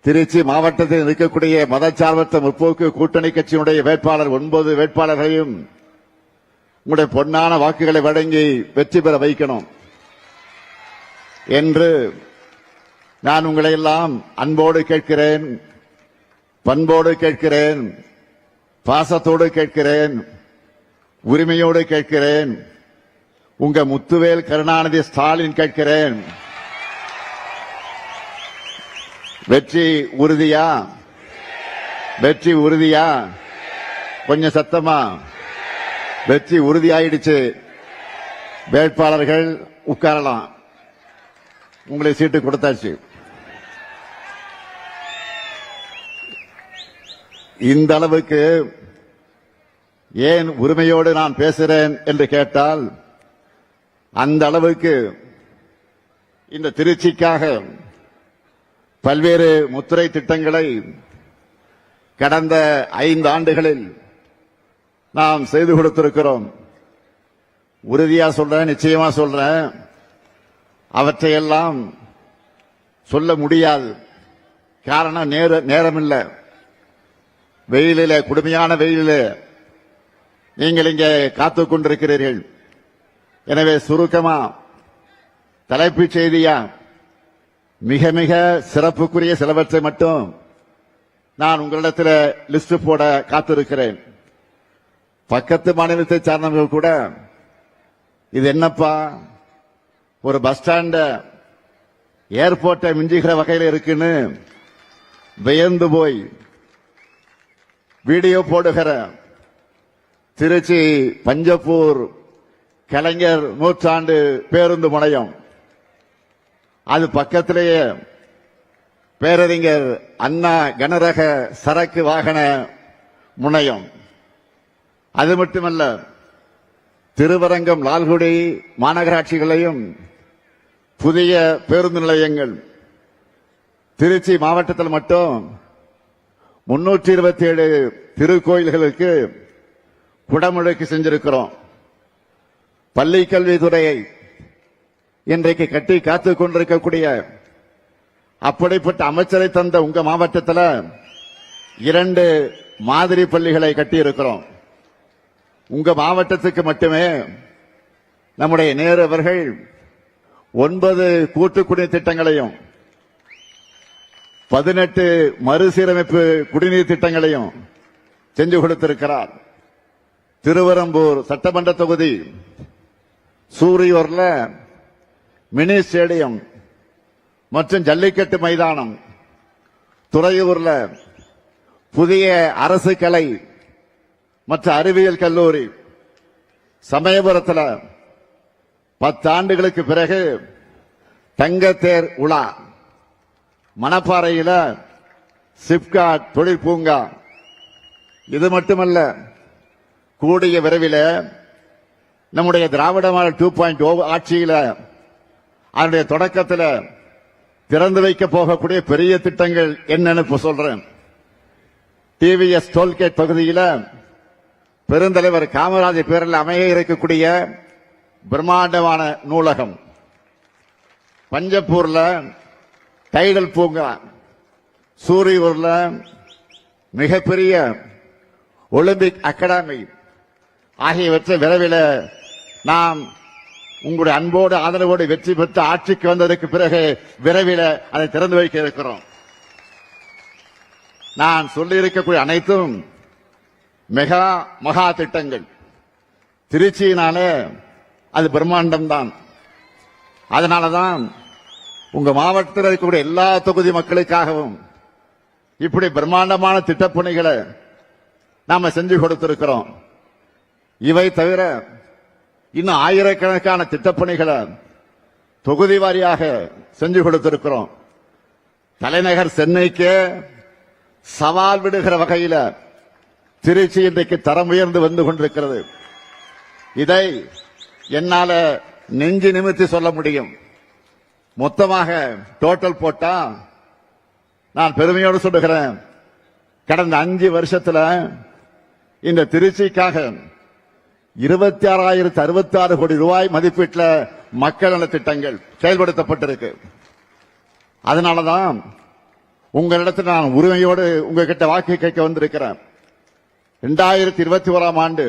திருச்சி மாவட்டத்தில் இருக்கக்கூடிய மதச்சார்பற்ற முற்போக்கு கூட்டணி கட்சியினுடைய வேட்பாளர் 9 வேட்பாளர்களையும் உங்களுடைய பொன்னான வாக்குகளை வழங்கி வெற்றி பெற வைக்கணும் என்று நான் உங்களை எல்லாம் அன்போடு கேட்கிறேன், பண்போடு கேட்கிறேன், பாசத்தோடு கேட்கிறேன், உரிமையோடு கேட்கிறேன். உங்க முத்துவேல் கருணாநிதி ஸ்டாலின் கேட்கிறேன். வெற்றி உறுதியா? வெற்றி உறுதியா? கொஞ்சம் சத்தமா. வெற்றி உறுதியாயிடுச்சு. வேட்பாளர்கள் உட்காரலாம். உங்களை சீட்டு கொடுத்தாச்சு. இந்த அளவுக்கு ஏன் உரிமையோடு நான் பேசுகிறேன் என்று கேட்டால், அந்த அளவுக்கு இந்த திருச்சிக்காக பல்வேறு முத்திரை திட்டங்களை கடந்த 5 ஆண்டுகளில் நாம் செய்து கொடுத்திருக்கிறோம். உறுதியா சொல்றேன், நிச்சயமா சொல்றேன், அவற்றையெல்லாம் சொல்ல முடியாது. காரணம் நேரமில்லை. வெயிலிலே, கொடுமையான வெயிலிலே நீங்கள் இங்கே காத்துக் கொண்டிருக்கிறீர்கள். எனவே சுருக்கமா தலைப்புச் செய்தியா மிக மிக சிறப்புக்குரிய சிலவற்றை மட்டும் நான் உங்களிடத்தில் லிஸ்ட் போட காத்திருக்கிறேன். பக்கத்து மாநிலத்தை சார்ந்தவர்கள் கூட இது என்னப்பா ஒரு பஸ் ஸ்டாண்ட ஏர்போர்ட்டை மிஞ்சுகிற வகையில் இருக்குன்னு வியந்து போய் வீடியோ போடுகிற திருச்சி பஞ்சப்பூர் கலைஞர் நூற்றாண்டு பேருந்து முனையம், அது பக்கத்திலேயே பேரறிஞர் அண்ணா கனரக சரக்கு வாகன முனையம். அது மட்டுமல்ல, திருவரங்கம் லால்குடி மாநகராட்சிகளையும் புதிய பேருந்து நிலையங்கள். திருச்சி மாவட்டத்தில் மட்டும் 327 திருக்கோயில்களுக்கு குடமுழுக்கு செஞ்சிருக்கிறோம். பள்ளி கல்வித்துறையை இன்றைக்கு கட்டி காத்துக் கொண்டிருக்கக்கூடிய அப்படிப்பட்ட அமைச்சரை தந்த உங்க மாவட்டத்தில் 2 மாதிரி பள்ளிகளை கட்டியிருக்கிறோம். உங்க மாவட்டத்துக்கு மட்டுமே நம்முடைய நேரு அவர்கள் 9 கூட்டு குடிநீர் திட்டங்களையும் 18 மறுசீரமைப்பு குடிநீர் திட்டங்களையும் செஞ்சு கொடுத்திருக்கிறார். திருவரம்பூர் சட்டமன்ற தொகுதி சூரியூர்ல மினி ஸ்டேடியம் மற்றும் ஜல்லிக்கட்டு மைதானம், துறையூர்ல புதிய அரசு கலை மற்றும் அறிவியல் கல்லூரி, சமயபுரத்தில் 10 ஆண்டுகளுக்கு பிறகு தங்கத்தேர் உலா, மணப்பாறையில் சிப்காட் தொழில் பூங்கா. இது மட்டுமல்ல, கூடிய விரைவில் நம்முடைய திராவிட மாடல் 2.0 ஆட்சியில் அதனுடைய தொடக்கத்தில் திறந்து வைக்க போகக்கூடிய பெரிய திட்டங்கள் என்னன்னு சொல்றேன். டிவிஎஸ் டோல்கேட் பகுதியில் பெருந்தலைவர் காமராஜர் பேரில் அமைய இருக்கக்கூடிய பிரம்மாண்டமான நூலகம், பஞ்சப்பூர்ல டைடல் பூங்கா, சூரியூர்ல மிகப்பெரிய ஒலிம்பிக் அகாடமி ஆகியவற்றை விரைவில் நாம் உங்களுடைய அன்போடு ஆதரவோடு வெற்றி பெற்று ஆட்சிக்கு வந்ததற்கு பிறகு விரைவில் அதை திறந்து வைக்க இருக்கிறோம். நான் சொல்லியிருக்கக்கூடிய அனைத்தும் மெகா மகா திட்டங்கள். திருச்சியினாலே அது பிரம்மாண்டம் தான். அதனாலதான் உங்க மாவட்டத்தில் இருக்கக்கூடிய எல்லா தொகுதி மக்களுக்காகவும் இப்படி பிரம்மாண்டமான திட்டப்பணிகளை நாம செஞ்சு கொடுத்திருக்கிறோம். இவை தவிர இன்னும் ஆயிரக்கணக்கான திட்டப்பணிகளை தொகுதி வாரியாக செஞ்சு கொடுத்திருக்கிறோம். தலைநகர் சென்னைக்கு சவால் விடுகிற வகையில் திருச்சி இன்றைக்கு தரம் உயர்ந்து வந்து கொண்டிருக்கிறது. இதை என்னால நெஞ்சு நிமிர்த்தி சொல்ல முடியும். மொத்தமாக டோட்டல் போட்டா நான் பெருமையோடு சொல்லுகிறேன், கடந்த 5 வருஷத்துல இந்த திருச்சிக்காக 26,066 கோடி ரூபாய் மதிப்பீட்டில் மக்கள் நல திட்டங்கள் செயல்படுத்தப்பட்டிருக்கு. அதனாலதான் உங்களிடத்தில் நான் உரிமையோடு உங்ககிட்ட வாக்கு கேட்க வந்திருக்கிறேன். 2021ஆம் ஆண்டு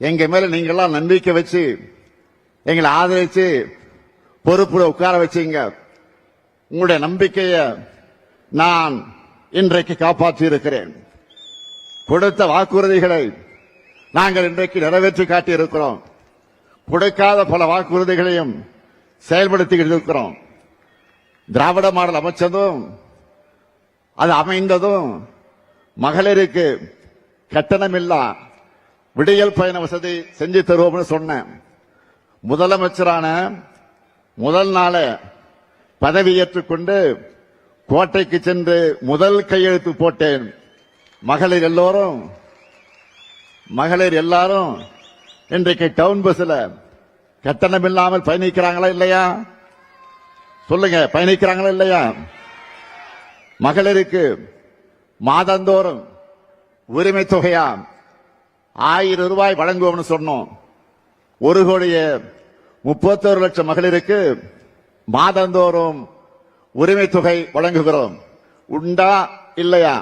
எங்க மேல நீங்கெல்லாம் நம்பிக்கை வச்சு எங்களை ஆதரிச்சு பொறுப்புல உட்கார வச்சீங்க. உங்களுடைய நம்பிக்கையை நான் இன்றைக்கு காப்பாற்றி இருக்கிறேன். கொடுத்த வாக்குறுதிகளை நாங்கள் இன்றைக்கு நிறைவேற்றி காட்டியிருக்கிறோம். கொடுக்காத பல வாக்குறுதிகளையும் செயல்படுத்திக்கிட்டு இருக்கிறோம். திராவிட மாடல் அமைச்சதும் அது அமைந்ததும் மகளிருக்கு கட்டணமில்லா விடியல் பயண வசதி செஞ்சு தருவோம்னு சொன்னேன். முதலமைச்சரான முதல் நாள பதவியேற்றுக் கொண்டு கோட்டைக்கு சென்று முதல் கையெழுத்து போட்டேன். மகளிர் எல்லாரும் இன்றைக்கு டவுன் பஸ்ல கட்டணம் இல்லாமல் பயணிக்கிறாங்களா இல்லையா? சொல்லுங்க, பயணிக்கிறாங்களா இல்லையா? மகளிருக்கு மாதந்தோறும் உரிமை தொகையா 1000 ரூபாய் வழங்குவோம்னு சொன்னோம். 1,31,00,000 மகளிருக்கு மாதந்தோறும் உரிமை தொகை வழங்குகிறோம். உண்டா இல்லையா?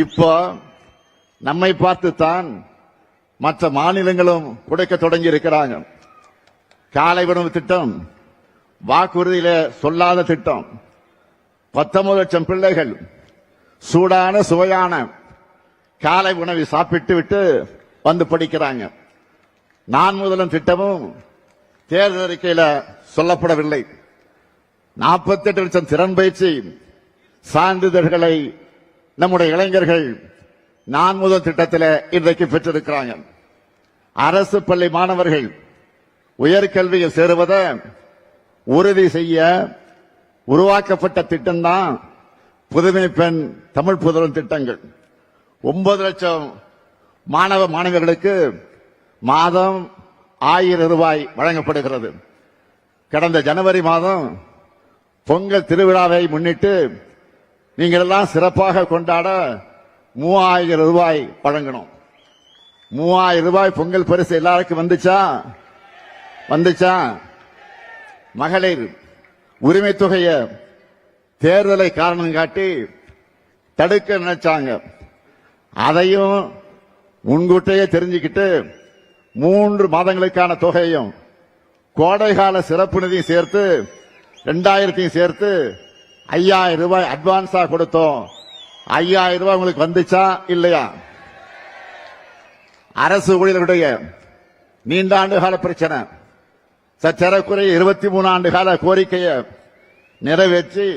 இப்போ நம்மை பார்த்துத்தான் மற்ற மாநிலங்களும் கொடுக்க தொடங்கி இருக்கிறாங்க. காலை உணவு திட்டம் வாக்குறுதியில சொல்லாத திட்டம். 19 லட்சம் பிள்ளைகள் சூடான சுவையான காலை உணவை சாப்பிட்டு விட்டு வந்து படிக்கிறாங்க. நான் முதலும் திட்டமும் தேர்தல் அறிக்கையில சொல்லப்படவில்லை. 48 லட்சம் திறன் பயிற்சி சான்றிதழ்களை நம்முடைய இளைஞர்கள் நான் முதல் திட்டத்தில் இன்றைக்கு பெற்றிருக்கிறாங்க. அரசு பள்ளி மாணவர்கள் உயர்கல்வியில் சேருவதை உறுதி செய்ய உருவாக்கப்பட்ட திட்டம்தான் புதுமை பெண் தமிழ் புதல்வன் திட்டங்கள். 9 லட்சம் மாணவ மாணவியர்களுக்கு மாதம் 1000 ரூபாய் வழங்கப்படுகிறது. கடந்த ஜனவரி மாதம் பொங்கல் திருவிழாவை முன்னிட்டு நீங்கள் எல்லாம் சிறப்பாக கொண்டாட 3000 ரூபாய் வழங்கணும். 3000 ரூபாய் பொங்கல் பரிசு எல்லாருக்கும் வந்துச்சா? மகளிர் உரிமை தொகையை தேர்தலை காரணம் காட்டி தடுக்க நினைச்சாங்க. அதையும் முன்கூட்டியே தெரிஞ்சுக்கிட்டு 3 மாதங்களுக்கான தொகையும் கோடைகால சிறப்பு நிதியும் சேர்த்து 2000 சேர்த்து 5000 ரூபாய் அட்வான்ஸா கொடுத்தோம். 5000 ரூபாய் உங்களுக்கு வந்துச்சா இல்லையா? அரசு ஊழியர்களுடைய நீண்ட ஆண்டு கால பிரச்சனை, சற்றக்குறைய 23 ஆண்டு கால கோரிக்கையை நிறைவேற்றி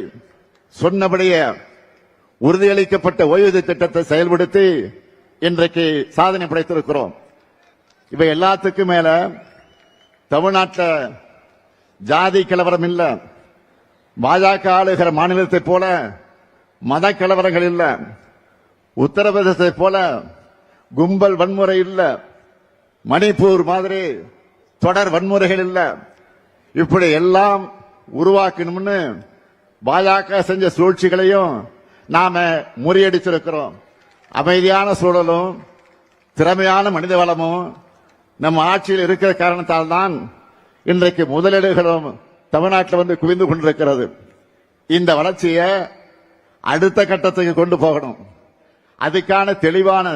சொன்னபடியே உறுதியளிக்கப்பட்ட ஓய்வூதிய திட்டத்தை செயல்படுத்தி இன்றைக்கு சாதனை படைத்திருக்கிறோம். இவை எல்லாத்துக்கும் மேல தமிழ்நாட்டில் ஜாதி கலவரம் இல்ல, பாஜக ஆளுகிற மாநிலத்தை போல மத கலவரங்கள் இல்ல, உத்தரப்பிரதேசத்தை போல கும்பல் வன்முறை இல்ல, மணிப்பூர் மாதிரி தொடர் வன்முறைகள் இல்ல. இப்படி எல்லாம் உருவாக்கணும்னு பாஜக செஞ்ச சூழ்ச்சிகளையும் நாம முறியடிச்சிருக்கிறோம். அமைதியான சூழலும் திறமையான மனித வளமும் நம்ம ஆட்சியில் இருக்கிற காரணத்தால் தான் இன்றைக்கு முதலீடுகளும் தமிழ்நாட்டில் வந்து குவிந்து கொண்டிருக்கிறது. இந்த வளர்ச்சியை அடுத்த கட்டத்துக்கு கொண்டு போகணும். அதுக்கான தெளிவான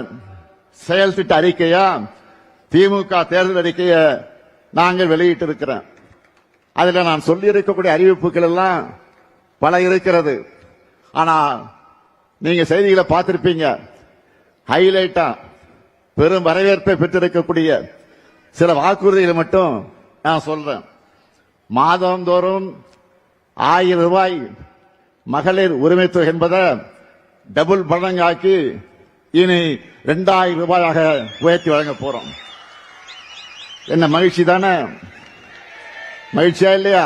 செயல் திட்ட அறிக்கையா திமுக தேர்தல் அறிக்கையை நாங்கள் வெளியிட்டிருக்கிறோம். அதுல நான் சொல்லி இருக்கக்கூடிய அறிவிப்புகள் எல்லாம் பல இருக்கிறது. ஆனா நீங்க செய்திகளை பார்த்திருப்பீங்க. ஹைலைட்டா பெரும் வரவேற்பை பெற்றிருக்கக்கூடிய சில வாக்குறுதிகளை மட்டும் நான் சொல்றேன். மாதந்தோறும் 1000 ரூபாய் மகளிர் உரிமை தொகை என்பதை டபுள் மடங்காக்கி இனி 2000 ரூபாயாக உயர்த்தி வழங்க போறோம். என்ன மகிழ்ச்சி தானே? மகிழ்ச்சியா இல்லையா?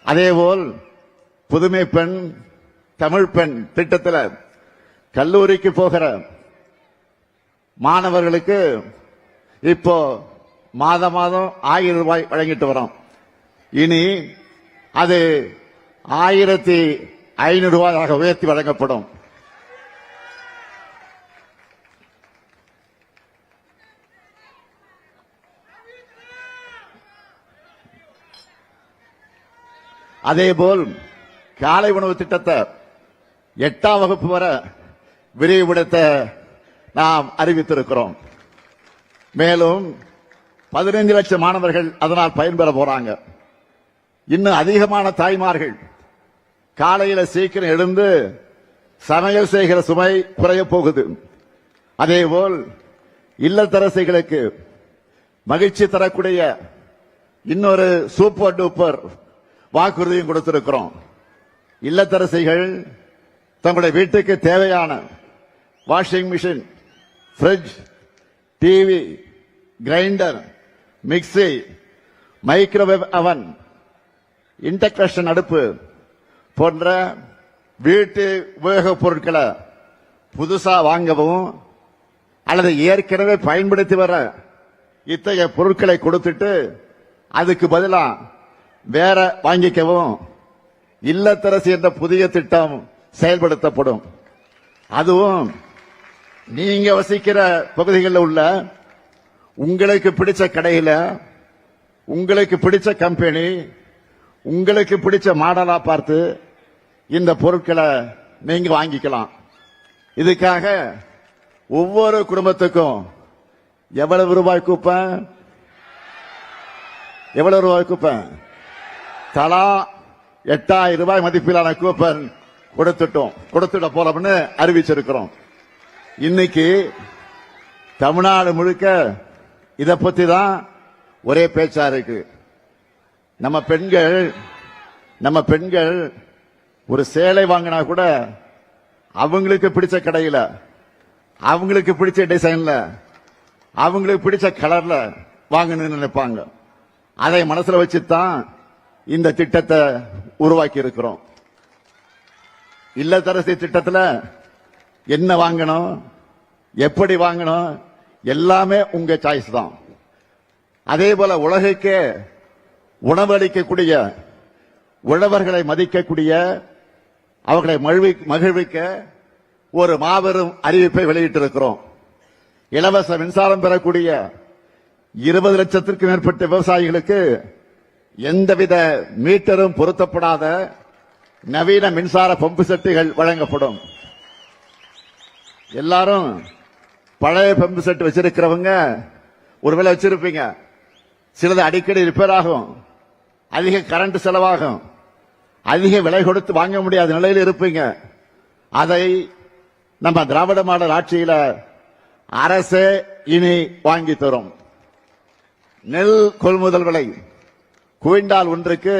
அதேபோல் புதுமை பெண் தமிழ் பெண் திட்டத்தில் கல்லூரிக்கு போகிற மாணவர்களுக்கு இப்போ மாதம் 1000 ரூபாய் வழங்கிட்டு வரோம். இனி அது 1500 ரூபாயாக உயர்த்தி வழங்கப்படும். அதேபோல் காலை உணவு திட்டத்தை 8ஆம் வகுப்பு வரை விரிவுபடுத்த நாம் அறிவித்திருக்கிறோம். மேலும் 15 லட்சம் மாணவர்கள் அதனால் பயன்பெற போறாங்க. இன்னும் அதிகமான தாய்மார்கள் காலையில சீக்கிரம் எழுந்து சமையல் செய்கிற சுமை குறைய போகுது. அதேபோல் இல்லத்தரசிகளுக்கு மகிழ்ச்சி தரக்கூடிய இன்னொரு சூப்பர் டூப்பர் வாக்குறுதியும் கொடுத்திருக்கிறோம். இல்லத்தரசிகள் தங்களுடைய வீட்டுக்கு தேவையான washing machine, fridge, TV, grinder, mixie, microwave அவன், இண்டக்ஷன் அடுப்பு போன்ற வீட்டு உபயோகப் பொருட்களை புதுசா வாங்கவும் அல்லது ஏற்கனவே பயன்படுத்தி வர இத்தகைய பொருட்களை கொடுத்துட்டு அதுக்கு பதிலா வேற வாங்கிக்கவும் இல்லத்தரசி என்ற புதிய திட்டம் செயல்படுத்தப்படும். அதுவும் நீங்க வசிக்கிற பகுதிகளில் உள்ள உங்களுக்கு பிடிச்ச கடையில, உங்களுக்கு பிடிச்ச கம்பெனி, உங்களுக்கு பிடிச்ச மாடலா பார்த்து இந்த பொருட்களை நீங்க வாங்கிக்கலாம். இதுக்காக ஒவ்வொரு குடும்பத்துக்கும் எவ்வளவு ரூபாய் கூப்பன்? எவ்வளவு ரூபாய் கூப்பன்? தலா 8000 ரூபாய் மதிப்பிலான கூப்பன் கொடுத்துட போறோம்னு அறிவிச்சிருக்கிறோம். இன்னைக்கு தமிழ்நாடு முழுக்க இத பத்தி தான் ஒரே பேச்சா இருக்கு. நம்ம பெண்கள் ஒரு சேலை வாங்கினா கூட அவங்களுக்கு பிடிச்ச கடையில, அவங்களுக்கு பிடிச்ச டிசைன்ல, அவங்களுக்கு பிடிச்ச கலர்ல வாங்கணும்னு நினைப்பாங்க. அதை மனசுல வச்சுதான் இந்த திட்டத்தை உருவாக்கி இருக்கிறோம். இல்லத்தரசி திட்டத்தில் என்ன வாங்கணும், எப்படி வாங்கணும், எல்லாமே உங்க சாய்ஸ் தான். அதே போல உலகுக்கே உணவளிக்கக்கூடிய, உழவர்களை மதிக்கக்கூடிய, அவர்களை மகிழ்விக்க ஒரு மாபெரும் அறிவிப்பை வெளியிட்டிருக்கிறோம். இலவச மின்சாரம் பெறக்கூடிய 20 லட்சத்திற்கும் மேற்பட்ட விவசாயிகளுக்கு எந்தவித மீட்டரும் பொருத்தப்படாத நவீன மின்சார பம்பு செட்டுகள் வழங்கப்படும். எல்லாரும் பழைய பம்பு செட் வச்சிருக்கிறவங்க ஒருவேளை வச்சிருப்பீங்க. சிலது அடிக்கடி ரிப்பேர் ஆகும், அதிக கரண்ட் செலவாகும், அதிக விலை கொடுத்து வாங்க முடியாத நிலையில் இருப்பீங்க. அதை நம்ம திராவிட மாடல் ஆட்சியில அரசே இனி வாங்கி தரும். நெல் கொள்முதல் விலை குவிண்டால் ஒன்றுக்கு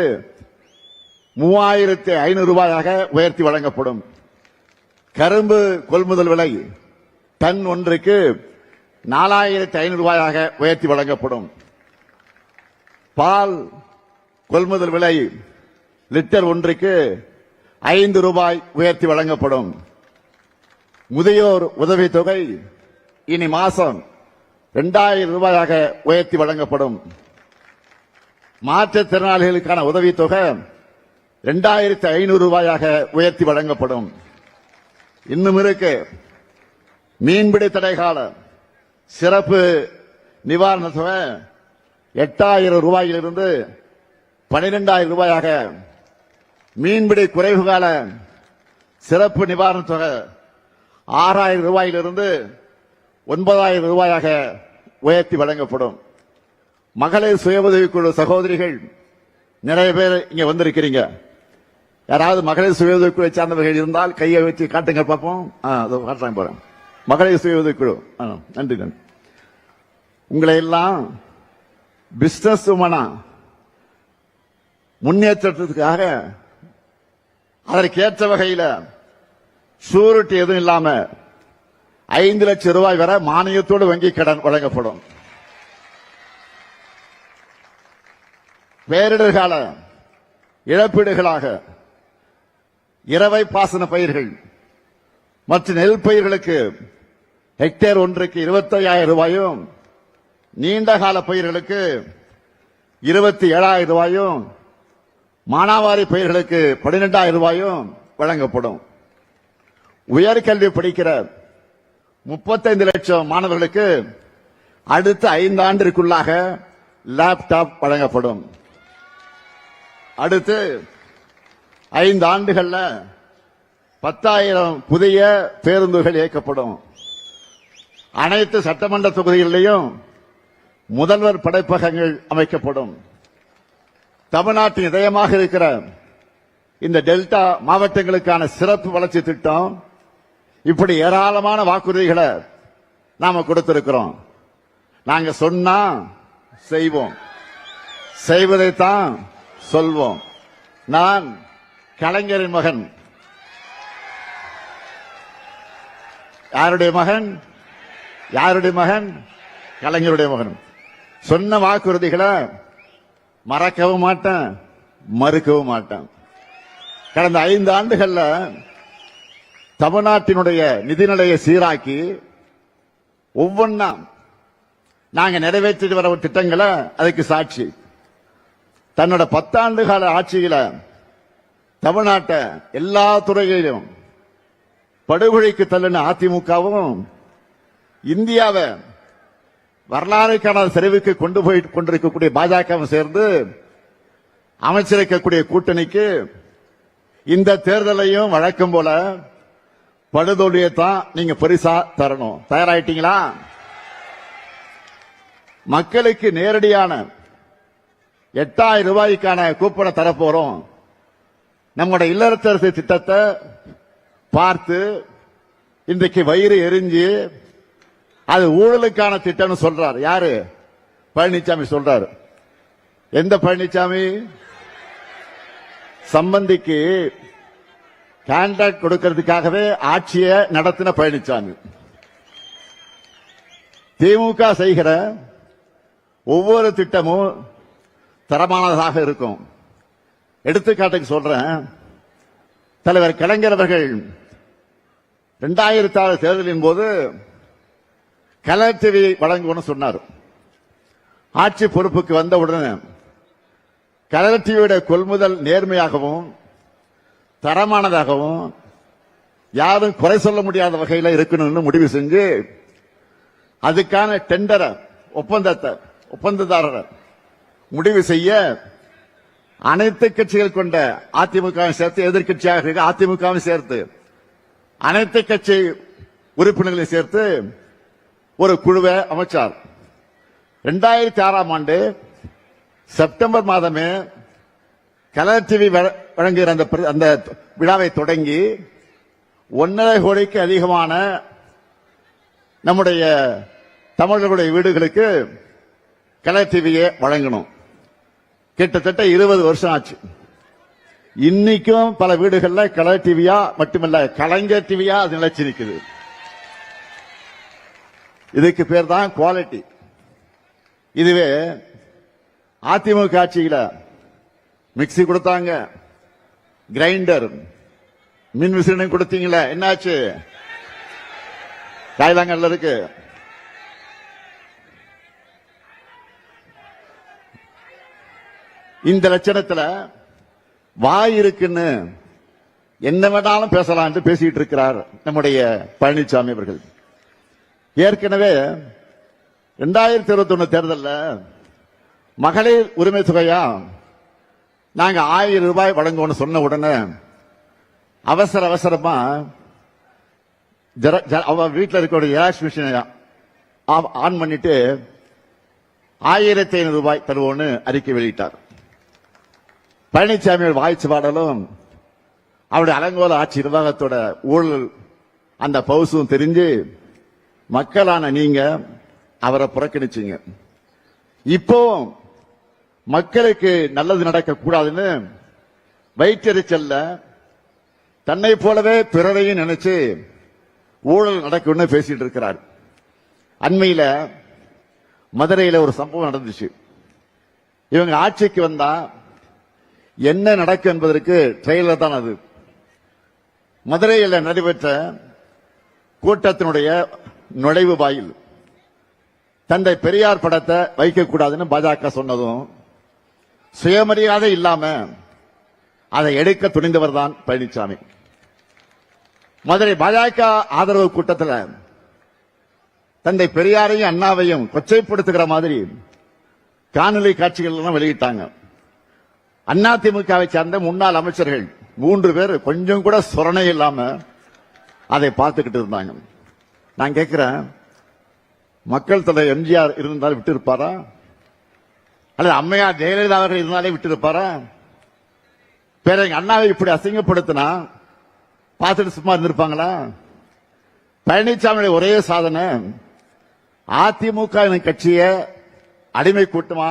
3500 ரூபாயாக உயர்த்தி வழங்கப்படும். கரும்பு கொள்முதல் விலை டன் ஒன்றுக்கு 4500 ரூபாயாக உயர்த்தி வழங்கப்படும். பால் கொள்முதல் விலை லிட்டர் ஒன்றுக்கு 5 ரூபாய் உயர்த்தி வழங்கப்படும். முதியோர் உதவித்தொகை இனி மாசம் 2000 ரூபாயாக உயர்த்தி வழங்கப்படும். மாற்றுத்திறனாளிகளுக்கான உதவித்தொகை 2500 ரூபாயாக உயர்த்தி வழங்கப்படும். இன்னும் இருக்கு, மீன்பிடி தடைகால சிறப்பு நிவாரண தொகை 8000 ரூபாயிலிருந்து 12000 ரூபாயாக, மீன்பிடி குறைவு கால சிறப்பு நிவாரண தொகை 6000 ரூபாயிலிருந்து 9000 ரூபாயாக உயர்த்தி வழங்கப்படும். மகளிர் சுய உதவிக்குழு சகோதரிகள் நிறைய பேர் இங்க வந்திருக்கிறீங்க. யாராவது மகளிர் சுய உதவிக்குழு சார்ந்தவர்கள் இருந்தால் கையை வச்சு காட்டுங்க பார்ப்போம். காட்டுறாங்க போறேன். மகளிர் சுய உதவிக்குழு, நன்றி நன்றி. உங்களை எல்லாம் பிசினஸ் உமனா முன்னேற்றத்துக்காக அதற்கேற்ற வகையில் ஷூரிட்டி எதுவும் இல்லாம 5 லட்சம் ரூபாய் வரை மானியத்தோடு வங்கி கடன் வழங்கப்படும். பேரிடர் கால இழப்பீடுகளாக இரவை பாசன பயிர்கள் மற்றும் நெல் பயிர்களுக்கு ஹெக்டேர் ஒன்றுக்கு 25000 ரூபாயும், நீண்ட கால பயிர்களுக்கு 27000 ரூபாயும், மானாவாரி பயிர்களுக்கு 12000 ரூபாயும் வழங்கப்படும். உயர்கல்வி படிக்கிற 35 லட்சம் மாணவர்களுக்கு அடுத்த 5 ஆண்டிற்குள்ளாக லேப்டாப் வழங்கப்படும். அடுத்து 5 ஆண்டுகள்ல 10,000 புதிய பேருந்துகள் இயக்கப்படும். அனைத்து சட்டமன்ற தொகுதிகளிலும் முதல்வர் படைப்பகங்கள் அமைக்கப்படும். தமிழ்நாட்டின் இதயமாக இருக்கிற இந்த டெல்டா மாவட்டங்களுக்கான சிறப்பு வளர்ச்சி திட்டம், இப்படி ஏராளமான வாக்குறுதிகளை நாம கொடுத்திருக்கிறோம். நாங்க சொன்னா செய்வோம், செய்வதைத்தான் சொல்வோம். நான் கலைஞரின் மகன். யாருடைய மகன்? யாருடைய மகன்? கலைஞருடைய மகன். சொன்ன வாக்குறுதிகளை மறக்கவும் மாட்டேன், மறுக்கவும் மாட்டேன். கடந்த 5 ஆண்டுகள்ல தமிழ்நாட்டினுடைய நிதிநிலையை சீராக்கி ஒவ்வொன்னா நாங்க நிறைவேற்றிட்டு வர திட்டங்களை அதுக்கு சாட்சி. தன்னோட 10 ஆண்டு கால ஆட்சியில தமிழ்நாட்டை எல்லா துறைகளிலும் படுகொலைக்கு தள்ளின அதிமுகவும் இந்தியாவை வரலாறு காணாத சரிவுக்கு கொண்டு போய் கொண்டிருக்கக்கூடிய பாஜகவும் சேர்ந்து அமைச்சிருக்கக்கூடிய கூட்டணிக்கு இந்த தேர்தலையும் வழக்கம் போல படுதோல்வியைத்தான் நீங்க பரிசா தரணும். தயாராயிட்டீங்களா? மக்களுக்கு நேரடியான 8,000 ரூபாய்க்கான கூப்பனை தரப்போறோம். நம்முடைய இல்லத்தரசி திட்டத்தை பார்த்து இன்றைக்கு வயிறு எரிஞ்சு அது ஊழலுக்கான திட்டம் சொல்றார். யாரு? பழனிசாமி சொல்றாரு. எந்த பழனிசாமி? சம்பந்திக்கு கான்ட்ராக்ட் கொடுக்கிறதுக்காகவே ஆட்சியை நடத்தின பழனிசாமி. திமுக செய்கிற ஒவ்வொரு திட்டமும் தரமானதாக இருக்கும். எடுத்துக்காட்டுக்கு சொல்றேன். தலைவர் கலைஞர் அவர்கள் 2006 தேர்தலின் போது கலர் டிவி வழங்குவோம்னு சொன்னார். ஆட்சி பொறுப்புக்கு வந்தவுடனே கலர் டிவியுடைய கொள்முதல் நேர்மையாகவும் தரமானதாகவும் யாரும் குறை சொல்ல முடியாத வகையில் இருக்கணும்னு முடிவு செஞ்சு அதுக்கான டெண்டரை ஒப்பந்ததாரரை முடிவு செய்ய அனைத்து கட்சிகள் கொண்ட அதிமுக சேர்த்து, எதிர்கட்சியாக இருக்க அதிமுகவும் சேர்த்து, அனைத்து கட்சி உறுப்பினர்களை சேர்த்து ஒரு குழுவை அமைச்சார். 2006ஆம் ஆண்டு செப்டம்பர் மாதமே கலர் டிவி வழங்குகிற அந்த விழாவை தொடங்கி 1.5 கோடிக்கு அதிகமான நம்முடைய தமிழர்களுடைய வீடுகளுக்கு கலர் டிவியை வழங்கணும். கிட்டத்தட்ட 20 வருஷம் ஆச்சு. இன்னைக்கும் பல வீடுகள்ல கலர் டிவியா மட்டுமல்ல, கலைஞர் டிவியா அது நிலைச்சு நிற்குது. இதுக்கு பேர் தான் குவாலிட்டி. இதுவே அதிமுக ஆட்சியில மிக்சி கொடுத்தாங்க, கிரைண்டர், மின் விசிறி கொடுத்தீங்களா? என்னாச்சு? காயிலாங்கல்ல இருக்கு. இந்த லட்சணத்துல வாய் இருக்குன்னு என்ன வேணாலும் பேசலாம் என்று பேசிட்டு இருக்கிறார் நம்முடைய பழனிசாமி அவர்கள். ஏற்கனவே 2021 தேர்தலில் மகளிர் உரிமை தொகையா நாங்க 1000 ரூபாய் வழங்குவோம்னு சொன்ன உடனே அவசரமா அவ வீட்டில் இருக்க ஜெராக்ஸ் மிஷினை ஆன் பண்ணிட்டு 1500 ரூபாய் தருவோம்னு அறிக்கை வெளியிட்டார். பழனிசாமி வாய்ச்சி பாடலும் அவருடைய அலங்கோல ஆட்சி நிர்வாகத்தோட ஊழல் அந்த பவுசும் தெரிஞ்சு மக்களான நீங்க அவரை புறக்கணிச்சீங்க. இப்போ மக்களுக்கு நல்லது நடக்க கூடாதுன்னு வயிற்றெரிச்சல்ல தன்னை போலவே பிறரையும் நினைச்சு ஊழல் நடக்கும்னு பேசிட்டு இருக்கிறார். அண்மையில மதுரையில ஒரு சம்பவம் நடந்துச்சு. இவங்க ஆட்சிக்கு வந்தா என்ன நடக்கும் என்பதற்கு ட்ரெயிலர் தான் அது. மதுரையில் நடைபெற்ற கூட்டத்தினுடைய நுழைவு வாயில் தந்தை பெரியார் படத்தை வைக்கக்கூடாதுன்னு பாஜக சொன்னதும் சுயமரியாதை இல்லாம அதை எடுக்க துணிந்தவர் தான் பழனிசாமி. மதுரை பாஜக ஆதரவு கூட்டத்தில் தந்தை பெரியாரையும் அண்ணாவையும் கொச்சைப்படுத்துகிற மாதிரி காணொலி காட்சிகள் எல்லாம் வெளியிட்டாங்க. அதிமுகவை சார்ந்த முன்னாள் அமைச்சர்கள் 3 பேர் கொஞ்சம் கூட சொரணை இல்லாம அதை பார்த்துக்கிட்டு இருந்தாங்க. நான் கேட்கிறேன், மக்கள் தலைவர் எம்ஜிஆர் இருந்தால் விட்டு இருப்பாரா, அல்லது அம்மையார் ஜெயலலிதா அவர்கள் இருந்தாலே விட்டு இருப்பாரா? பேர எங்க அண்ணாவை இப்படி அசிங்கப்படுத்தினா பார்த்துட்டு சும்மா இருந்திருப்பாங்களா? பழனிசாமியுடைய ஒரே சாதனை அதிமுக கட்சியை அடிமை கூட்டமா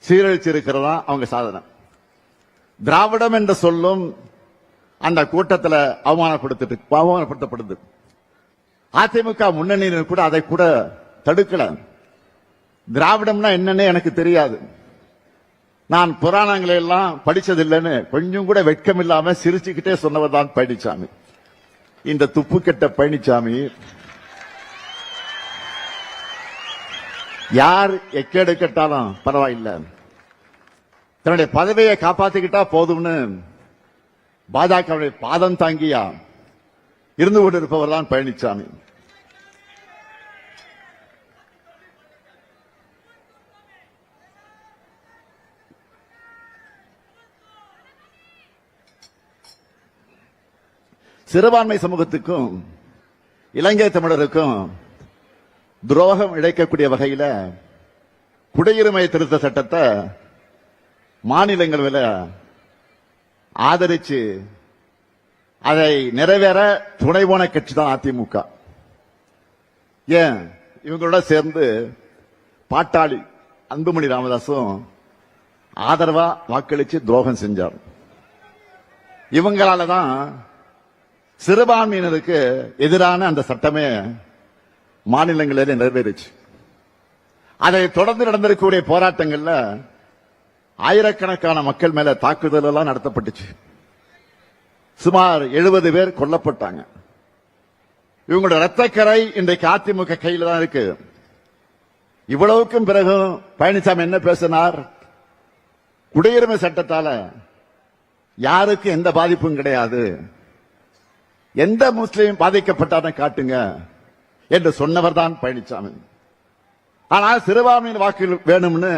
சீரழிச்சிருக்கிறதா அவங்க சாதனை. திராவிடம் என்ற சொல்லும் அந்த கூட்டத்தில் அவமானப்படுத்தப்படுது. அதிமுக முன்னணியினர் கூட அதை கூட தடுக்கல. திராவிடம்னா என்னன்னு எனக்கு தெரியாது, நான் புராணங்களை எல்லாம் படிச்சதில்லைன்னு கொஞ்சம் கூட வெட்கம் இல்லாம சிரிச்சுக்கிட்டே சொன்னவர் தான் பழனிசாமி. இந்த துப்பு கெட்ட பழனிசாமி யார் எக்கேடு கட்டாலும் பரவாயில்லை, தன்னுடைய பதவியை காப்பாத்திக்கிட்டா போதும்னு பாஜகவுடைய பாதம் தாங்கியா இருந்து கொண்டிருப்பவர் தான் பழனிசாமி. சிறுபான்மை சமூகத்துக்கும் இலங்கை தமிழருக்கும் துரோகம் இழைக்கக்கூடிய வகையில குடியுரிமை திருத்த சட்டத்தை மாநிலங்களவையில் ஆதரிச்சு அதை நிறைவேற துணை போன கட்சி தான் அதிமுக. ஏன் இவங்களோட சேர்ந்து பாட்டாளி அன்புமணி ராமதாசும் ஆதரவா வாக்களிச்சு துரோகம் செஞ்சார். இவங்களால தான் சிறுபான்மையினருக்கு எதிரான அந்த சட்டமே மாநிலங்களில் நிறைவேறிச்சு. அதை தொடர்ந்து நடந்திருக்கக்கூடிய போராட்டங்கள்ல ஆயிரக்கணக்கான மக்கள் மேல தாக்குதல் எல்லாம் நடத்தப்பட்டுச்சு. சுமார் 70 பேர் கொல்லப்பட்டாங்க. இவங்களோட ரத்தக்கரை இன்றைக்கு அதிமுக கையில தான் இருக்கு. இவ்வளவுக்கும் பிறகு பழனிசாமி என்ன பேசினார்? குடியுரிமை சட்டத்தால யாருக்கும் எந்த பாதிப்பும் கிடையாது, எந்த முஸ்லீம் பாதிக்கப்பட்டாலும் காட்டுங்க என்று சொன்னவர் தான் பழனிசாமி. ஆனால் சிறுபான்மையின் வாக்குகள் வேணும்னு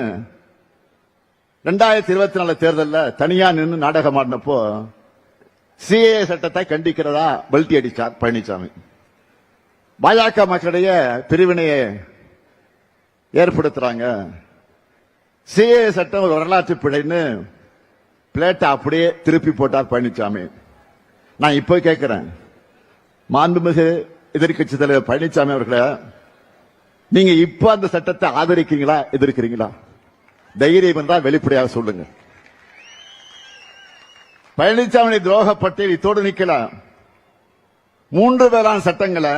2024 தேர்தலில் தனியா நின்று நாடகம் ஆடினப்போ சிஏ சட்டத்தை கண்டிக்கிறதா பல்டி அடிச்சார் பழனிசாமி. பாஜக மக்களுடைய பிரிவினையை ஏற்படுத்துறாங்க, சிஏ சட்டம் ஒரு வரலாற்று பிழைன்னு பிளேட்டை அப்படியே திருப்பி போட்டார் பழனிசாமி. நான் இப்போ கேட்கிறேன், மாண்புமிகு எதிர்கட்சி தலைவர் பழனிசாமி அவர்களே, நீங்க இப்ப அந்த சட்டத்தை ஆதரிக்கிறீங்களா எதிர்க்கிறீங்களா? தைரியம் என்றால் வெளிப்படையாக சொல்லுங்க. பழனிசாமி துரோக பட்டியல் இத்தோடு நிக்கலாம். 3 வேளாண் சட்டங்களை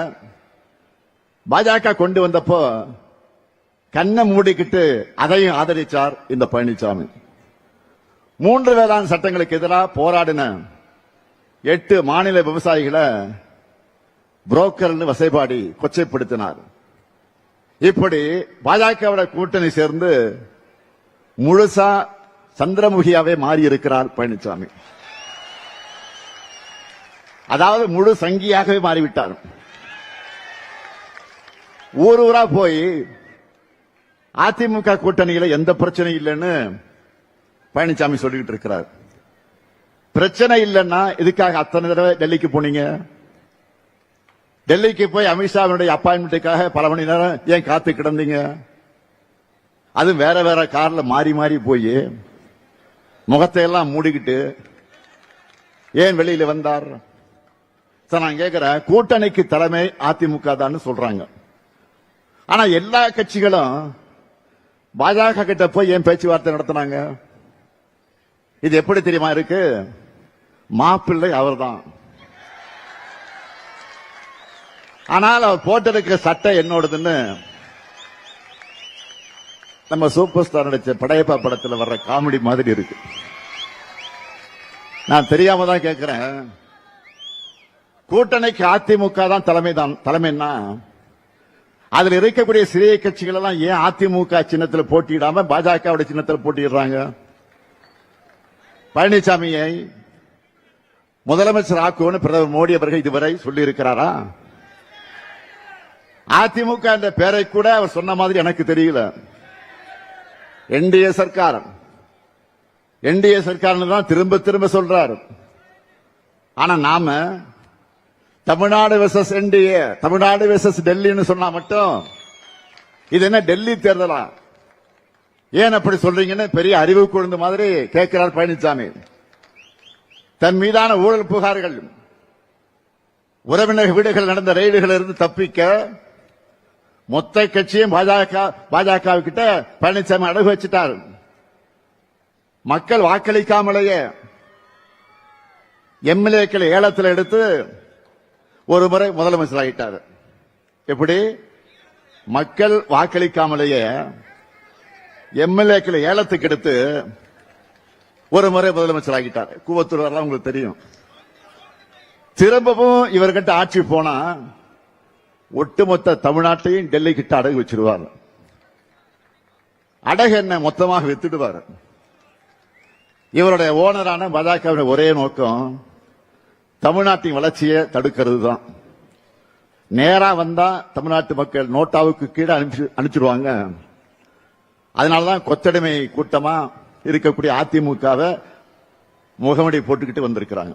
பாஜக கொண்டு வந்தப்போ கண்ணை மூடிக்கிட்டு அதையும் ஆதரிச்சார் இந்த பழனிசாமி. 3 வேளாண் சட்டங்களுக்கு எதிராக போராடின 8 மாநில விவசாயிகளை புரோக்கர்னு வசைபாடி கொச்சைப்படுத்தினார். இப்படி பாஜகவோட கூட்டணி சேர்ந்து முழுசா சந்திரமுகியாவே மாறி இருக்கிறார் பழனிசாமி. அதாவது முழு சங்கியாகவே மாறிவிட்டார். ஊர் ஊரா போய் அதிமுக கூட்டணியில எந்த பிரச்சனையும் இல்லைன்னு பழனிசாமி சொல்லிட்டு இருக்கிறார். பிரச்சனை இல்லைன்னா இதுக்காக அத்தனை தடவை டெல்லிக்கு போனீங்க? டெல்லிக்கு போய் அமித்ஷாவுடைய அப்பாயின்மெண்ட்டுக்காக பல மணி நேரம் ஏன் காத்து கிடந்தீங்க? அது வேற வேற கார்ல மாறி மாறி போய் முகத்தை எல்லாம் மூடிக்கிட்டு ஏன் வெளியில வந்தார்? நான் கேட்கிறேன், கூட்டணிக்கு தலைமை அதிமுக தான் சொல்றாங்க. ஆனா எல்லா கட்சிகளும் பாஜக கிட்ட போய் ஏன் பேச்சுவார்த்தை நடத்தினாங்க? இது எப்படி தெரியுமா இருக்கு? மாப்பிள்ளை அவர்தான். ஆனால் அவர் போட்டிருக்க சட்டை என்னோடதுன்னு நம்ம சூப்பர் ஸ்டார் நடிச்ச படையப்பா படத்தில் வர்ற காமெடி மாதிரி இருக்கு. நான் தெரியாம தான் கேட்கிறேன், கூட்டணிக்கு அதிமுக தான் தலைமைன்னா அதுல இருக்கக்கூடிய சிறிய கட்சிகள் எல்லாம் ஏன் அதிமுக சின்னத்தில் போட்டியிடாம பாஜக சின்னத்தில் போட்டியிடுறாங்க? பழனிசாமியை முதலமைச்சர் ஆக்குவோன்னு பிரதமர் மோடி அவர்கள் இதுவரை சொல்லி இருக்கிறாரா? அதிமுக என்ற பெயரை கூட அவர் சொன்ன மாதிரி எனக்கு தெரியல. என்டிஏ சர்க்கார் தான் திரும்ப திரும்ப சொல்றார். ஆனா நாம Tamil Nadu versus NDA, Tamil Nadu versus டெல்லின்னு சொன்னா மட்டும் இது என்ன டெல்லி தேர்தலா? ஏன் அப்படி சொல்றீங்கன்னு பெரிய அறிவு குழந்தை மாதிரி கேட்கிறார் பழனிசாமி. தன் மீதான ஊழல் புகார்கள், உறவினர் வீடுகள் நடந்த ரெய்டுகள் இருந்து தப்பிக்க மொத்த கட்சியும் பாஜக கிட்ட பழனிசாமி அடகு வச்சிட்டார். மக்கள் வாக்களிக்காமலேயே எம்எல்ஏக்களை ஏலத்தில் எடுத்து ஒரு முறை முதலமைச்சர் ஆகிட்டார். எப்படி? மக்கள் வாக்களிக்காமலேயே எம்எல்ஏக்களை ஏலத்துக்கு எடுத்து ஒரு முறை முதலமைச்சர் ஆகிட்டார். கூவத்தூர் வரலாம் உங்களுக்கு தெரியும். திரும்பவும் இவர்கிட்ட ஆட்சி போனா ஒட்டுமொத்த தமிழ்நாட்டையும் டெல்லி கிட்ட அடகு வச்சிருவார். அடகு என்ன மொத்தமாக வித்துடுவார். இவருடைய ஓனரான பாஜக ஒரே நோக்கம் தமிழ்நாட்டின் வளர்ச்சியை தடுக்கிறது தான். நேரா வந்தா தமிழ்நாட்டு மக்கள் நோட்டாவுக்கு கீழே அனுப்பிச்சிருவாங்க. அதனாலதான் கொத்தடிமை கூட்டமா இருக்கக்கூடிய அதிமுகவை முகமடி போட்டுக்கிட்டு வந்திருக்கிறாங்க.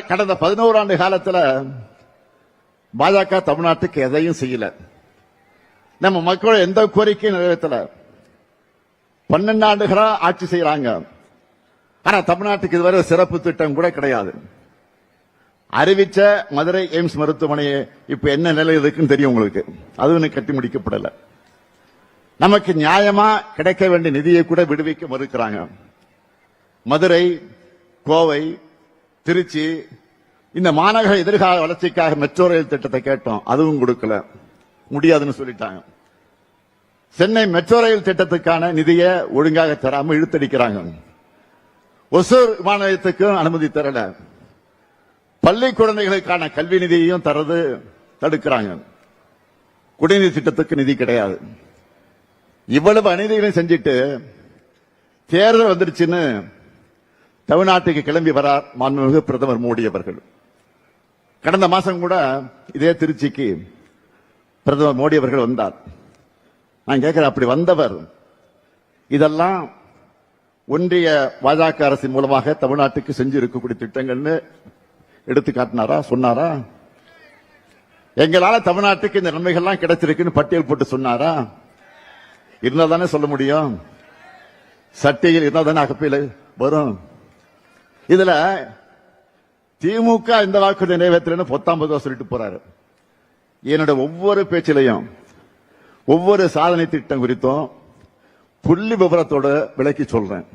கடந்த 11 ஆண்டு காலத்தில் பாஜக தமிழ்நாட்டுக்கு எதையும் செய்யல. நம்ம மக்களோட எந்த கோரிக்கையும் நிறைவேற்றல. 12 ஆண்டுகளா ஆட்சி செய்யறாங்க. ஆனா தமிழ்நாட்டுக்கு இதுவரை சிறப்பு திட்டம் கூட கிடையாது. அறிவிச்ச மதுரை எய்ம்ஸ் மருத்துவமனையை இப்ப என்ன நிலை இருக்குன்னு தெரியும் உங்களுக்கு. அதுவும் கட்டி முடிக்கப்படல. நமக்கு நியாயமா கிடைக்க வேண்டிய நிதியை கூட விடுவிக்க மறுக்கிறாங்க. மதுரை, கோவை, திருச்சி இந்த மாநகர எதிர்கால வளர்ச்சிக்காக மெட்ரோ ரயில் திட்டத்தை கேட்டோம். அதுவும் கொடுக்கல, முடியாதுன்னு சொல்லிட்டாங்க. சென்னை மெட்ரோ ரயில் திட்டத்துக்கான நிதியை ஒழுங்காக தராம இழுத்தடிக்கிறாங்க. ஒசூர் விமான நிலையத்துக்கும் அனுமதி தரல. பள்ளி குழந்தைகளுக்கான கல்வி நிதியையும் தரது தடுக்கிறாங்க. குடிநீர் திட்டத்துக்கு நிதி கிடையாது. இவ்வளவு அநீதிகளையும் செஞ்சிட்டு தேர்தல் வந்துருச்சுன்னு தமிழ்நாட்டுக்கு கிளம்பி வரார் மாண்புமிகு பிரதமர் மோடி அவர்கள். கடந்த மாசம் கூட இதே திருச்சிக்கு பிரதமர் மோடி அவர்கள் வந்தார். நான் கேட்கிறேன், அப்படி வந்தவர் இதெல்லாம் ஒன்றிய பாஜக அரசின் மூலமாக தமிழ்நாட்டுக்கு செஞ்சு இருக்கக்கூடிய திட்டங்கள்னு எடுத்து காட்டினாரா, சொன்னாரா? எங்களால தமிழ்நாட்டுக்கு இந்த நன்மைகள்லாம் கிடைச்சிருக்குன்னு பட்டியல் போட்டு சொன்னாரா? இருந்தா தானே சொல்ல முடியும். சட்டையில் இருந்தா தானே அகப்பையில் வரும். இதுல திமுக இந்த வாக்குறுதி நிறைவேற்றலன்னு 19 சொல்லிட்டு போறாரு. என்னோட ஒவ்வொரு பேச்சிலையும் ஒவ்வொரு சாதனை திட்டம் குறித்தும் புள்ளி விவரத்தோட விளக்கி சொல்றேன்.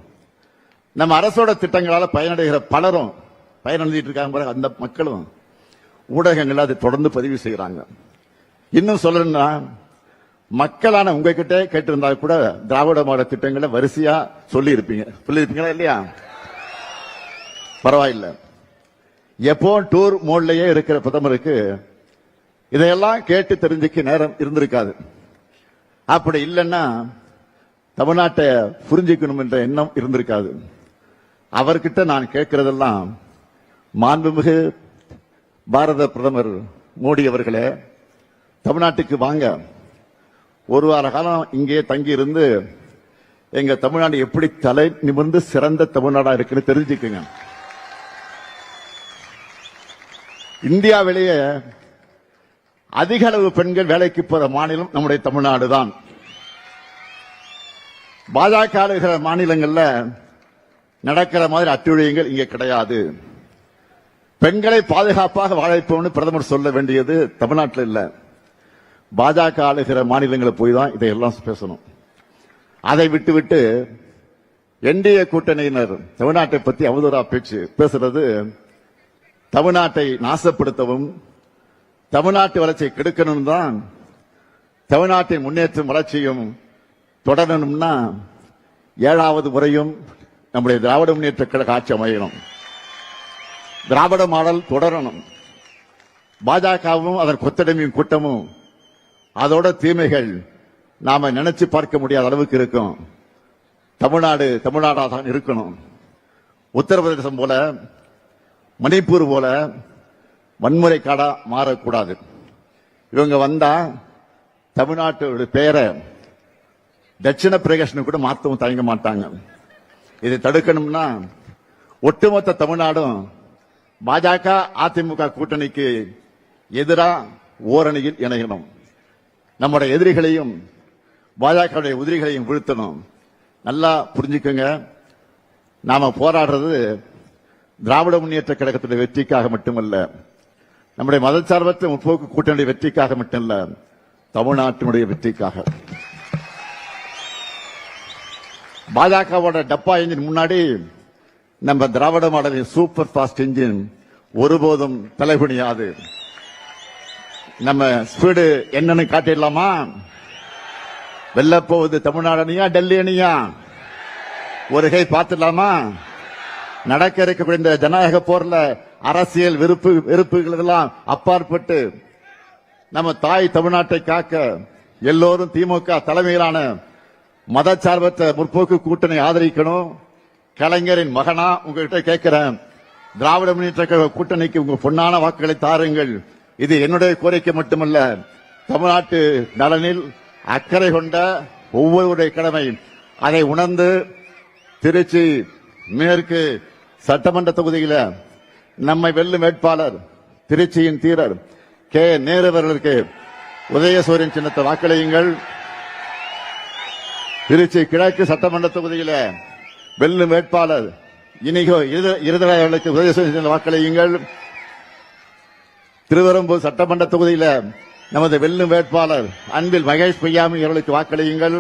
நம்ம அரசோட திட்டங்களால பயனடைகிற பலரும் பயனடைஞ்சிட்டு இருக்காங்க. அந்த மக்களும் ஊடகங்கள் அதை தொடர்ந்து பதிவு செய்யறாங்க. இன்னும் சொல்லணும்னா, மக்களான உங்ககிட்ட கேட்டிருந்தா கூட திராவிட மாடல் திட்டங்களை வரிசையா சொல்லி இருப்பீங்களா இல்லையா? பரவாயில்ல. எப்போ டூர் மோட்லயே இருக்கிற பிரதமருக்கு இதையெல்லாம் கேட்டு தெரிஞ்சுக்க நேரம் இருந்திருக்காது. அப்படி இல்லைன்னா தமிழ்நாட்டை புரிஞ்சுக்கணும் என்ற எண்ணம் இருந்திருக்காது. அவர்கிட்ட நான் கேட்கிறதெல்லாம், மாண்புமிகு பாரத பிரதமர் மோடி அவர்களே, தமிழ்நாட்டுக்கு வாங்க, ஒரு வார காலம் இங்கே தங்கி இருந்து எங்க தமிழ்நாடு எப்படி தலை நிமிர்ந்து சிறந்த தமிழ்நாடா இருக்குன்னு தெரிஞ்சுக்குங்க. இந்தியாவிலேயே அதிக அளவு பெண்கள் வேலைக்கு போற மாநிலம் நம்முடைய தமிழ்நாடு தான். பாஜக ஆளுகிற மாநிலங்கள்ல நடக்கிற மாதிரி அத்துழியங்கள் இங்கே கிடையாது. பெண்களை பாதுகாப்பாக வாழ வைப்போம்னு பிரதமர் சொல்ல வேண்டியது தமிழ்நாட்டில் இல்ல, பாஜக ஆளுகிற மாநிலங்களை போய் தான் இதையெல்லாம் பேசணும். அதை விட்டு என்டிஏ கூட்டணியினர் தமிழ்நாட்டை பத்தி அவதூறா பேசுறது தமிழ்நாட்டை நாசப்படுத்தவும் தமிழ்நாட்டு வளர்ச்சியை கெடுக்கணும் தான். தமிழ்நாட்டின் முன்னேற்றம் வளர்ச்சியும் தொடரணும்னா 7வது முறையும் நம்முடைய திராவிட முன்னேற்ற கழக ஆட்சி அமையணும். திராவிட மாடல் தொடரணும். பாஜகவும் அதன் கொத்தடிமையும் கூட்டமும் அதோட தீமைகள் நாம நினைச்சு பார்க்க முடியாத அளவுக்கு இருக்கும். தமிழ்நாடா தான் இருக்கணும். உத்தரப்பிரதேசம் போல, மணிப்பூர் போல வன்முறை காடா மாறக்கூடாது. இவங்க வந்தா தமிழ்நாட்டோட பெயரை தட்சிண பிரதேசம் கூட மாற்றவும் தயங்க மாட்டாங்க. இதை தடுக்கணும்னா ஒட்டுமொத்த தமிழ்நாடும் பாஜக அதிமுக கூட்டணிக்கு எதிரா ஓரணியில் இணையணும். நம்முடைய எதிரிகளையும் பாஜக உதிரிகளையும் வீழ்த்தணும். நல்லா புரிஞ்சுக்கோங்க, நாம போராடுறது திராவிட முன்னேற்ற கழகத்துடைய வெற்றிக்காக மட்டுமல்ல, நம்முடைய மதச்சார்பற்ற முற்போக்கு கூட்டணி வெற்றிக்காக மட்டுமல்ல, தமிழ்நாட்டினுடைய வெற்றிக்காக. பாஜகவோட டப்பா இன்ஜின் முன்னாடி நம்ம திராவிட மாடலின் சூப்பர் பாஸ்ட் இன்ஜின் ஒருபோதும் தலைகுனியாது. நம்ம ஸ்பீடு என்னன்னு காட்டிடலாமா? வெல்ல போவது தமிழ்நாடு அணியா டெல்லி அணியா? ஒரு கை பார்த்துடலாமா? நடக்க இருக்கக்கூடிய இந்த ஜனநாயக போர்ல அரசியல் வெறுப்புகள் எல்லாம் அப்பாற்பட்டு நம்ம தாய் தமிழ்நாட்டை காக்க எல்லோரும் திமுக தலைமையிலான மதச்சார்பற்ற முற்போக்கு கூட்டணி ஆதரிக்கணும். கலைஞரின் மகனா உங்ககிட்ட கேட்கிறேன், திராவிட முன்னேற்ற கழக கூட்டணிக்கு உங்க பொன்னான வாக்குகளை தாருங்கள். இது என்னுடைய கோரிக்கை மட்டுமல்ல, தமிழ்நாட்டு நலனில் அக்கறை கொண்ட ஒவ்வொருடைய கடமை. அதை உணர்ந்து திருச்சி மேற்கு சட்டமன்ற தொகுதியில நம்மை வெல்லும் வேட்பாளர் திருச்சியின் தீரர் கே நேரு அவர்களுக்கு உதயசூரியன் சின்னத்தை வாக்களியுங்கள். திருச்சி கிழக்கு சட்டமன்ற தொகுதியில வெல்லும் வேட்பாளர் இனிகோ இருதராய் அவர்களுக்கு உதயசூரியன் சின்னத்தை வாக்களியுங்கள். திருவெரும்பூர் சட்டமன்ற தொகுதியில நமது வெல்லும் வேட்பாளர் அன்பில் மகேஷ் பொய்யாமி அவர்களுக்கு வாக்களியுங்கள்.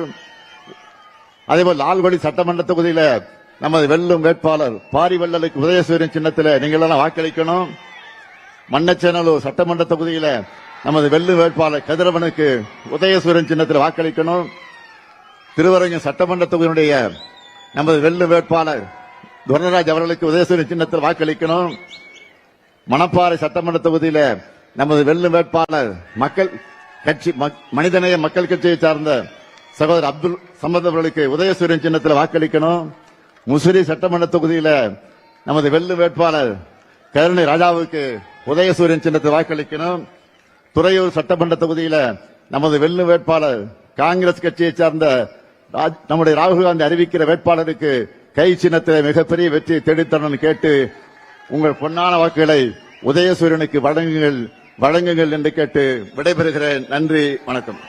அதேபோல் லால்குடி சட்டமன்ற தொகுதியில நமது வெல்லும் வேட்பாளர் பாரிவள்ளலுக்கு உதயசூரியன் சின்னத்தில் நீங்கள் எல்லாம் வாக்களிக்கணும். மண்ணச்சேனலூர் சட்டமன்ற தொகுதியில நமது வெல்லும் வேட்பாளர் கதிரவனுக்கு உதயசூரியன் சின்னத்தில் வாக்களிக்கணும். திருவரங்கம் சட்டமன்ற தொகுதியினுடைய நமது வெல்லும் வேட்பாளர் துரராஜ் அவர்களுக்கு உதயசூரியன் சின்னத்தில் வாக்களிக்கணும். மணப்பாறை சட்டமன்ற தொகுதியில நமது வெல்லும் வேட்பாளர் மக்கள் கட்சி மனிதநேய மக்கள் கட்சியை சார்ந்த சகோதரர் அப்துல் சமத் அவர்களுக்கு உதயசூரியன் சின்னத்தில் வாக்களிக்கணும். முசிறி சட்டமன்ற தொகுதியில நமது வெல்லும் வேட்பாளர் கருணை ராஜாவுக்கு உதயசூரியன் சின்னத்தில் வாக்களிக்கணும். துறையூர் சட்டமன்ற தொகுதியில நமது வெல்லும் வேட்பாளர் காங்கிரஸ் கட்சியை சார்ந்த நம்முடைய ராகுல் காந்தி அறிவிக்கிற வேட்பாளருக்கு கை சின்னத்தில் மிகப்பெரிய வெற்றியை தேடித்தரணும் கேட்டு உங்கள் பொன்னான வாக்குகளை உதயசூரியனுக்கு வழங்குங்கள் என்று கேட்டு விடைபெறுகிறேன். நன்றி, வணக்கம்.